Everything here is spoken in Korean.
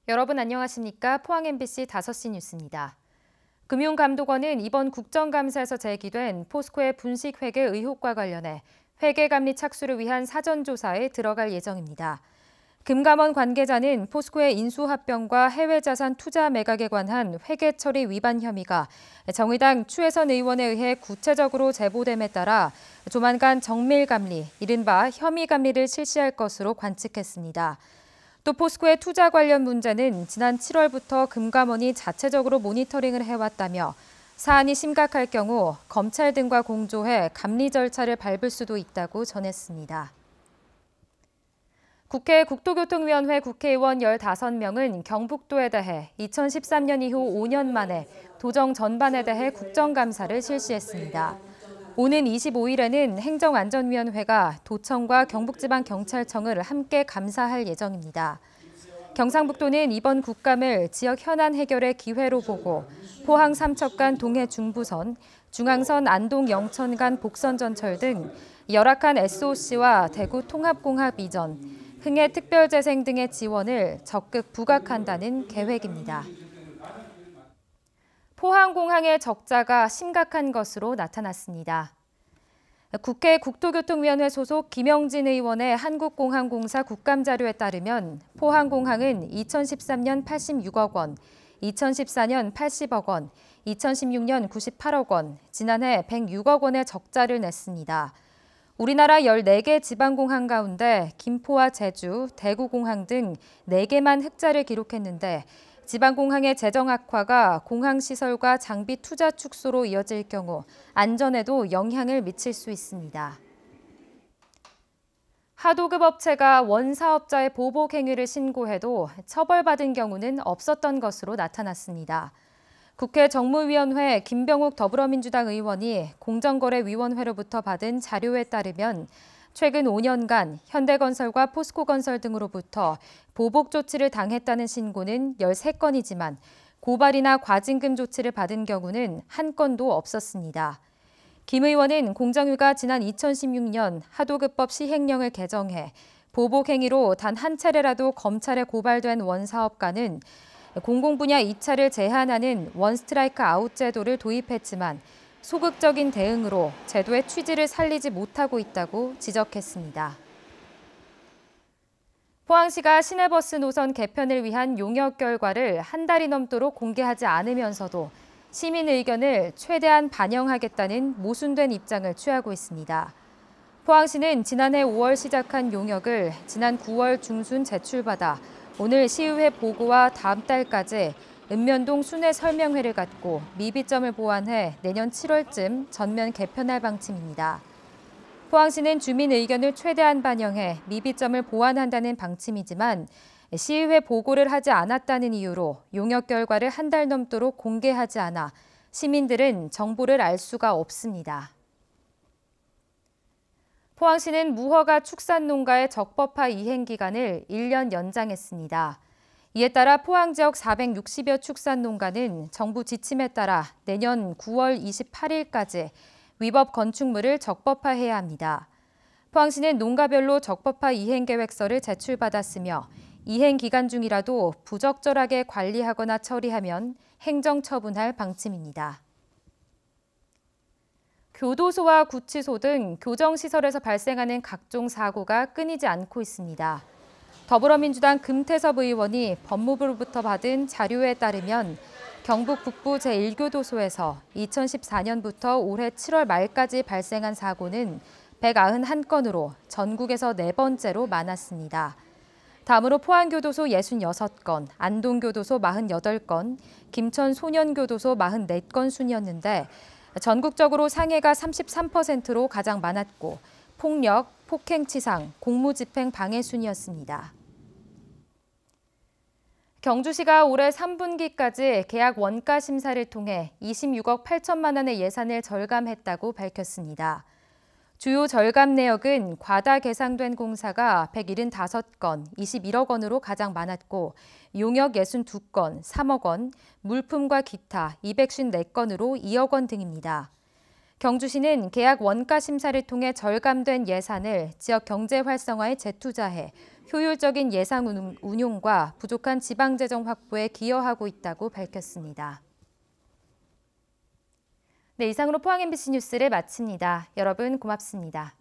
여러분 안녕하십니까? 포항 MBC 5시 뉴스입니다. 금융감독원은 이번 국정감사에서 제기된 포스코의 분식회계 의혹과 관련해 회계감리 착수를 위한 사전조사에 들어갈 예정입니다. 금감원 관계자는 포스코의 인수합병과 해외자산 투자 매각에 관한 회계처리 위반 혐의가 정의당 추혜선 의원에 의해 구체적으로 제보됨에 따라 조만간 정밀감리, 이른바 혐의감리를 실시할 것으로 관측했습니다. 또 포스코의 투자 관련 문제는 지난 7월부터 금감원이 자체적으로 모니터링을 해왔다며 사안이 심각할 경우 검찰 등과 공조해 감리 절차를 밟을 수도 있다고 전했습니다. 국회 국토교통위원회 국회의원 15명은 경북도에 대해 2013년 이후 5년 만에 도정 전반에 대해 국정감사를 실시했습니다. 오는 25일에는 행정안전위원회가 도청과 경북지방경찰청을 함께 감사할 예정입니다. 경상북도는 이번 국감을 지역 현안 해결의 기회로 보고 포항 삼척간 동해 중부선, 중앙선 안동 영천 간 복선 전철 등 열악한 SOC와 대구 통합공합 이전, 흥해 특별재생 등의 지원을 적극 부각한다는 계획입니다. 포항공항의 적자가 심각한 것으로 나타났습니다. 국회 국토교통위원회 소속 김영진 의원의 한국공항공사 국감자료에 따르면 포항공항은 2013년 86억 원, 2014년 80억 원, 2016년 98억 원, 지난해 106억 원의 적자를 냈습니다. 우리나라 14개 지방공항 가운데 김포와 제주, 대구공항 등 4개만 흑자를 기록했는데 지방공항의 재정 악화가 공항시설과 장비 투자 축소로 이어질 경우 안전에도 영향을 미칠 수 있습니다. 하도급 업체가 원사업자의 보복 행위를 신고해도 처벌받은 경우는 없었던 것으로 나타났습니다. 국회 정무위원회 김병욱 더불어민주당 의원이 공정거래위원회로부터 받은 자료에 따르면 최근 5년간 현대건설과 포스코건설 등으로부터 보복 조치를 당했다는 신고는 13건이지만 고발이나 과징금 조치를 받은 경우는 한 건도 없었습니다. 김 의원은 공정위가 지난 2016년 하도급법 시행령을 개정해 보복 행위로 단 한 차례라도 검찰에 고발된 원사업가는 공공분야 입찰을 제한하는 원스트라이크 아웃 제도를 도입했지만 소극적인 대응으로 제도의 취지를 살리지 못하고 있다고 지적했습니다. 포항시가 시내버스 노선 개편을 위한 용역 결과를 한 달이 넘도록 공개하지 않으면서도 시민 의견을 최대한 반영하겠다는 모순된 입장을 취하고 있습니다. 포항시는 지난해 5월 시작한 용역을 지난 9월 중순 제출받아 오늘 시의회 보고와 다음 달까지 읍면동 순회 설명회를 갖고 미비점을 보완해 내년 7월쯤 전면 개편할 방침입니다. 포항시는 주민 의견을 최대한 반영해 미비점을 보완한다는 방침이지만 시의회 보고를 하지 않았다는 이유로 용역 결과를 한 달 넘도록 공개하지 않아 시민들은 정보를 알 수가 없습니다. 포항시는 무허가 축산농가의 적법화 이행 기간을 1년 연장했습니다. 이에 따라 포항 지역 460여 축산농가는 정부 지침에 따라 내년 9월 28일까지 위법 건축물을 적법화해야 합니다. 포항시는 농가별로 적법화 이행 계획서를 제출받았으며 이행 기간 중이라도 부적절하게 관리하거나 처리하면 행정처분할 방침입니다. 교도소와 구치소 등 교정시설에서 발생하는 각종 사고가 끊이지 않고 있습니다. 더불어민주당 금태섭 의원이 법무부로부터 받은 자료에 따르면 경북 북부 제1교도소에서 2014년부터 올해 7월 말까지 발생한 사고는 191건으로 전국에서 4번째로 많았습니다. 다음으로 포항교도소 66건, 안동교도소 48건, 김천소년교도소 44건 순이었는데 전국적으로 상해가 33%로 가장 많았고 폭력, 폭행치상, 공무집행 방해 순이었습니다. 경주시가 올해 3분기까지 계약 원가 심사를 통해 26억 8천만 원의 예산을 절감했다고 밝혔습니다. 주요 절감 내역은 과다 계상된 공사가 175건, 21억 원으로 가장 많았고 용역 62건, 3억 원, 물품과 기타 254건으로 2억 원 등입니다. 경주시는 계약 원가 심사를 통해 절감된 예산을 지역 경제 활성화에 재투자해 효율적인 예산 운용과 부족한 지방재정 확보에 기여하고 있다고 밝혔습니다. 네, 이상으로 포항 MBC 뉴스를 마칩니다. 여러분 고맙습니다.